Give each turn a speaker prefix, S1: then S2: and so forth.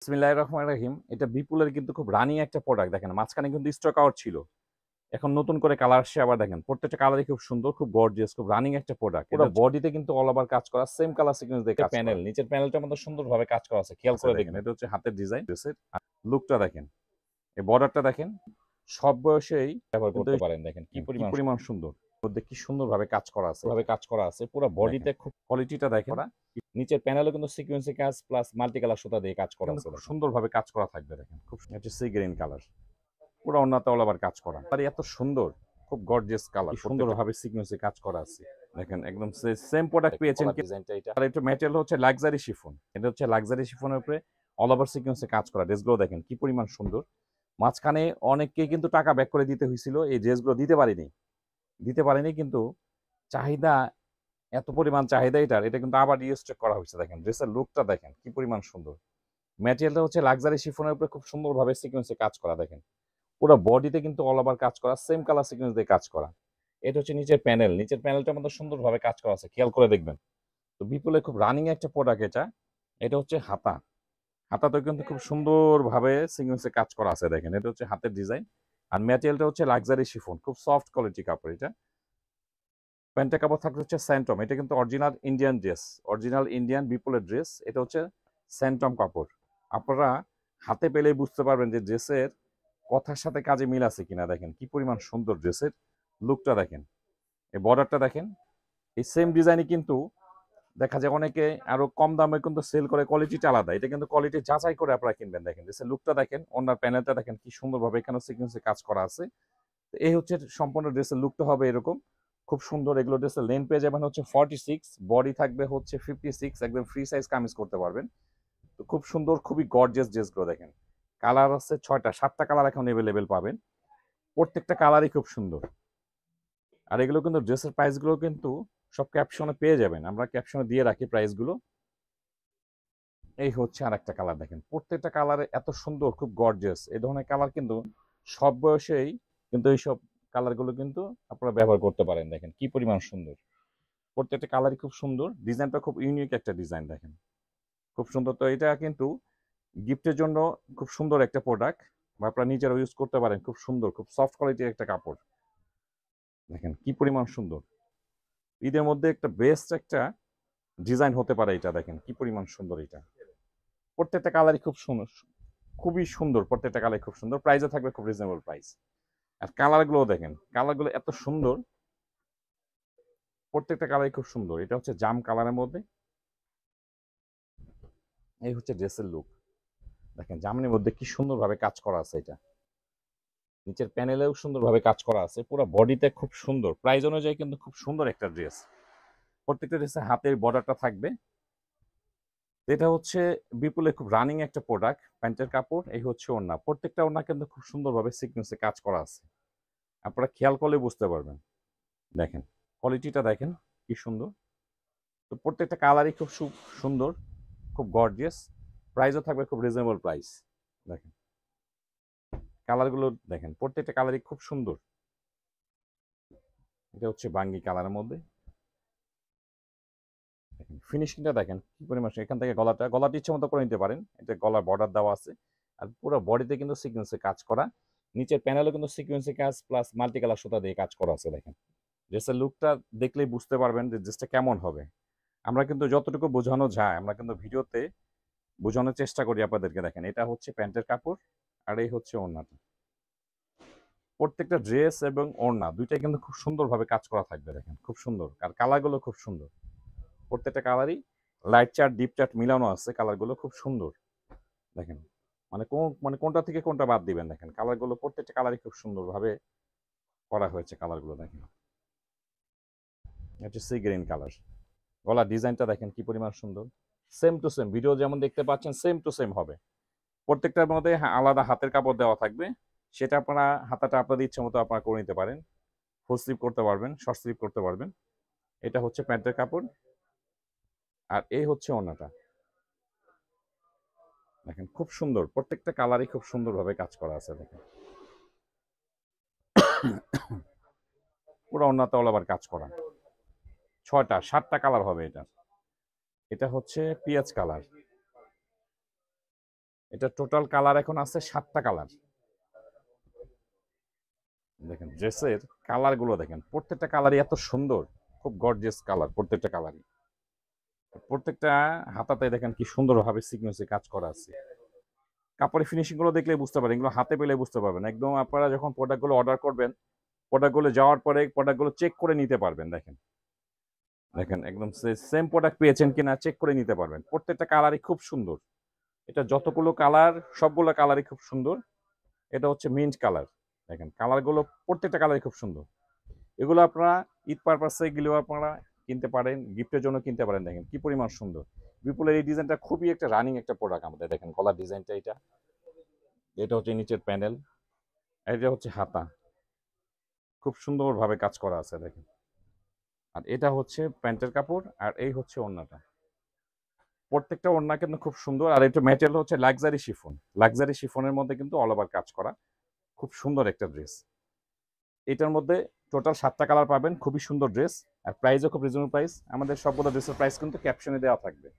S1: বিসমিল্লাহির রহমানির রহিম। এটা বিপুলের কিন্তু খুব রানিং একটা প্রোডাক্ট। দেখেন মাঝখানে কিন্তু স্টক আউট ছিল। এখন নতুন করে কালার আসছে আবার দেখেন। প্রত্যেকটা কালারই খুব সুন্দর, খুব গর্জিয়াস, খুব রানিং একটা প্রোডাক্ট। পুরো বডিতে কিন্তু অল ওভার কাজ করা, সেম কালার সিকোয়েন্স দিয়ে কাজ করা। নিচের প্যানেলটার মধ্যে সুন্দরভাবে কাজ করা আছে। খেয়াল করে দেখেন। এটা হচ্ছে হাতের ডিজাইন ড্রেসের। আর লুকটা দেখেন। এই বর্ডারটা দেখেন। সব বয়সেই ব্যবহার করতে পারেন। দেখেন কি পরিমাণ সুন্দর। মধ্যে কি সুন্দরভাবে কাজ করা আছে। পুরো বডিতে খুব কোয়ালিটিটা দেখেন। নিচের প্যানেলে কিন্তু সিকোয়েন্সি কাজ প্লাস মাল্টি কালার সুতা দিয়ে কাজ করা আছে। খুব সুন্দরভাবে কাজ করা থাকবে দেখেন। খুব হচ্ছে সি গ্রিন কালার। পুরো ওন্নাতে অল ওভার কাজ করা। আর এত সুন্দর, খুব গর্জিয়াস কালার। সুন্দরভাবে সিকোয়েন্সি কাজ করা আছে। দেখেন একদম সেম প্রোডাক্ট পেয়েছেন। ডিজাইনটা এটা। আর এটা ম্যাটেরিয়াল হচ্ছে লাক্সারি শিফন। এটা হচ্ছে লাক্সারি শিফনের উপরে অল ওভার সিকোয়েন্সে কাজ করা। ড্রেসগুলো দেখেন কি পরিমাণ সুন্দর। মাঝখানে অনেককেই কিন্তু টাকা ব্যাক করে দিতে হয়েছিল। এই ড্রেসগুলো দিতে পারিনি কিন্তু চাহিদা এত পরিমাণ চাহিদা এটার, এটা কিন্তু আবার রিস্টক করা হয়েছে। দেখেন ড্রেসের লুকটা দেখেন কি পরিমাণ সুন্দর। ম্যাটেরিয়ালটা হচ্ছে লাক্সারি শিফনের উপরে খুব সুন্দরভাবে সিকোয়েন্সে কাজ করা। দেখেন পুরো বডিতে কিন্তু অল ওভার কাজ করা, সেম কালার সিকোয়েন্স দিয়ে কাজ করা। এটা হচ্ছে নিচের প্যানেল। নিচের প্যানেলটার মধ্যে সুন্দরভাবে কাজ করা আছে। খেয়াল করে দেখবেন। তো বিপুলের খুব রানিং একটা প্রোডাক্ট এটা। এটা হচ্ছে হাতাতেও কিন্তু খুব সুন্দরভাবে সিকোয়েন্সে কাজ করা আছে। দেখেন এটা হচ্ছে হাতের ডিজাইন। আর ম্যাটেরিয়ালটা হচ্ছে লাক্সারি শিফন, খুব সফট কোয়ালিটি কাপড় এটা। প্যান্টের কাপড় থাকবে হচ্ছে স্যান্টম। এটা কিন্তু original Indian dress, original Indian বিপুলের ড্রেস। এটা হচ্ছে স্যান্টম কাপড়। আপনারা হাতে পেলেই বুঝতে পারবেন যে ড্রেসের কথার সাথে কাজে মিল আছে কিনা। দেখেন কি পরিমাণ সুন্দর ড্রেসের লুকটা দেখেন। এই বর্ডারটা দেখেন। এই সেম ডিজাইনই কিন্তু দেখা যায় অনেকে আরো কম দামে কিন্তু সেল করে, কোয়ালিটিটা আলাদা। এটা কিন্তু কোয়ালিটি যাচাই করে আপনারা কিনবেন। দেখেন ড্রেসের লুকটা দেখেন, ওনার প্যানেলটা দেখেন কি সুন্দরভাবে এখানে সিকোয়েন্সে কাজ করা আছে। এই হচ্ছে সম্পূর্ণ ড্রেসের লুকটা হবে এরকম খুব সুন্দর। এগুলো ড্রেসের লেন্থ পেয়ে যাবেন হচ্ছে 46, বডি থাকবে হচ্ছে 56। একদম ফ্রি সাইজ কামিজ করতে পারবেন। তো খুব সুন্দর, খুবই গর্জিয়াস ড্রেসগুলো দেখেন। কালার আছে 6টা 7টা কালার এখন এভেলেবেল পাবেন। প্রত্যেকটা কালারই খুব সুন্দর। আর এগুলো কিন্তু ড্রেসের প্রাইসগুলো কিন্তু সব ক্যাপশনে পেয়ে যাবেন। আমরা ক্যাপশনে দিয়ে রাখি প্রাইসগুলো। এই হচ্ছে আর একটা কালার দেখেন। প্রত্যেকটা কালারে এত সুন্দর, খুব গর্জিয়াস। এই ধরনের কালার কিন্তু সব বয়সেই কিন্তু এইসব কালারগুলো কিন্তু আপনারা ব্যবহার করতে পারেন। দেখেন কি পরিমাণ সুন্দর। প্রত্যেকটা কালারই খুব সুন্দর। ডিজাইনটা খুব ইউনিক একটা ডিজাইন দেখেন। খুব সুন্দর। তো এটা কিন্তু গিফটের জন্য খুব সুন্দর একটা প্রোডাক্ট, বা আপনারা নিজেরা ইউজ করতে পারেন। খুব সুন্দর, খুব সফট কোয়ালিটির একটা কাপড়। দেখেন কি পরিমাণ সুন্দর। ঈদের মধ্যে একটা বেস্ট একটা ডিজাইন হতে পারে এটা। দেখেন কি পরিমাণ সুন্দর এটা। প্রত্যেকটা কালারই খুব সুন্দর, খুবই সুন্দর। প্রত্যেকটা কালার খুব সুন্দর। প্রাইসও থাকবে খুব রিজনেবল প্রাইস। আর কালারগুলো দেখেন, কালারগুলো এত সুন্দর। প্রত্যেকটা কালারই খুব সুন্দর। এটা হচ্ছে জাম কালারের মধ্যে। এই হচ্ছে ড্রেসের লুক। দেখেন জামনের মধ্যে কি সুন্দরভাবে কাজ করা আছে। এটা নিচের প্যানেলেও সুন্দরভাবে কাজ করা আছে। পুরো বডিতে খুব সুন্দর। প্রাইস অনুযায়ী কিন্তু খুব সুন্দর একটা ড্রেস। প্রত্যেকটা ড্রেসে হাতের বর্ডারটা থাকবে। এটা হচ্ছে বিপুলের খুব রানিং একটা প্রোডাক্ট। প্যান্টের কাপড়। এই হচ্ছে ওড়না। প্রত্যেকটা ওড়না কিন্তু খুব সুন্দরভাবে সিকোয়েন্সে কাজ করা আছে। আপনারা খেয়াল করলে বুঝতে পারবেন। দেখেন কোয়ালিটিটা দেখেন কি সুন্দর। তো প্রত্যেকটা কালারই খুব সুন্দর, খুব গর্জিয়াস। প্রাইসও থাকবে খুব রিজনেবল প্রাইস। দেখেন কালারগুলো দেখেন, প্রত্যেকটা কালারই খুব সুন্দর। এটা হচ্ছে বাঙ্গি কালারের মধ্যে। দেখেন ফিনিশিংটা দেখেন কি পরিমাণ। এখান থেকে গলাটা ইচ্ছে মতো করে নিতে পারেন। এটা গলার বর্ডার দেওয়া আছে। আর পুরো বডিতে কিন্তু সিকোয়েন্সে কাজ করা। নিচের প্যানেলে কিন্তু সিকোয়েন্সে কাজ প্লাস মাল্টি কালার সুতা দিয়ে কাজ করা আছে। দেখেন ড্রেসের লুকটা দেখলেই বুঝতে পারবেন যে ড্রেসটা কেমন হবে। আমরা কিন্তু যতটুকু বোঝানো যায় আমরা কিন্তু ভিডিওতে বোঝানোর চেষ্টা করি আপনাদেরকে। দেখেন এটা হচ্ছে প্যান্টের কাপড়। আর এই হচ্ছে ওড়নাটা। প্রত্যেকটা ড্রেস এবং ওড়না দুইটাই কিন্তু খুব সুন্দরভাবে কাজ করা থাকবে। দেখেন খুব সুন্দর। আর কালারগুলো খুব সুন্দর। প্রত্যেকটা কালারই লাইট চার্ট ডিপ চার্ট মিলানো আছে। কালারগুলো খুব সুন্দর। দেখেন মানে কোনটা থেকে কোনটা বাদ দিবেন। দেখেন কালারগুলো প্রত্যেকটা কালারই খুব সুন্দরভাবে করা হয়েছে। কালারগুলো দেখেন। এটা সি গ্রিন কালার। গলার ডিজাইনটা দেখেন কি পরিমাণ সুন্দর। সেম টু সেম ভিডিও যেমন দেখতে পাচ্ছেন সেম টু সেম হবে। প্রত্যেকটার মধ্যে আলাদা হাতের কাপড় দেওয়া থাকবে। সেটা আপনারা হাতাটা আপনাদের ইচ্ছে মতো আপনারা করে নিতে পারেন। ফুল স্লিভ করতে পারবেন, শর্ট স্লিভ করতে পারবেন। এটা হচ্ছে প্যান্টের কাপড়। আর এই হচ্ছে ওড়নাটা। দেখেন খুব সুন্দর। প্রত্যেকটা কালারই খুব সুন্দরভাবে কাজ করা আছে। দেখেন পুরো ওড়নাতে অল ওভার কাজ করা। 6টা 7টা কালার হবে এটা। এটা হচ্ছে পিঁয়াজ কালার। এটা টোটাল কালার এখন আছে 7টা কালার। দেখেন ড্রেসের কালার গুলো দেখেন, প্রত্যেকটা কালারই এত সুন্দর, খুব গর্জিয়াস কালার প্রত্যেকটা কালারই। প্রত্যেকটা হাতাতে দেখেন কি সুন্দরভাবে সিকোয়েন্সে কাজ করা আছে। কাপড়ের ফিনিশিং গুলো দেখলে বুঝতে পারেন, এগুলো হাতে পেলে বুঝতে পারবেন। একদম আপনারা যখন প্রোডাক্টগুলো অর্ডার করবেন, প্রোডাক্টগুলো যাওয়ার পরে প্রোডাক্টগুলো চেক করে নিতে পারবেন। দেখেন দেখেন একদম সেম প্রোডাক্ট পেয়েছেন কিনা চেক করে নিতে পারবেন। প্রত্যেকটা কালারই খুব সুন্দর। এটা যতগুলো কালার সবগুলো কালারই খুব সুন্দর। এটা হচ্ছে মিন্ট কালার। দেখেন কালারগুলো প্রত্যেকটা কালারই খুব সুন্দর। এগুলো আপনারা ঈদ পারপাসে গেলেও আপনারা কিনতে পারেন, গিফটের জন্য কিনতে পারেন। দেখেন কি পরিমাণ সুন্দর। বিপুলের এই ডিজাইনটা খুবই একটা রানিং একটা প্রোডাক্ট আমাদের। দেখেন গলার ডিজাইনটা এটা, এটা হচ্ছে নিচের প্যানেল, এটা হচ্ছে হাতা, খুব সুন্দরভাবে কাজ করা আছে দেখেন। আর এটা হচ্ছে প্যান্টের কাপড়, আর এই হচ্ছে ওড়নাটা। প্রত্যেকটা ওড়না কিন্তু খুব সুন্দর। আর এটা ম্যাটেরিয়াল হচ্ছে লাক্সারি শিফন। লাক্সারি শিফনের মধ্যে কিন্তু অল ওভার কাজ করা, খুব সুন্দর একটা ড্রেস। এটার মধ্যে টোটাল 7টা কালার পাবেন, খুবই সুন্দর ড্রেস। আর প্রাইসও খুব রিজনেবল প্রাইস। আমাদের সবগুলো ড্রেসের প্রাইস কিন্তু ক্যাপশনে দেওয়া থাকবে।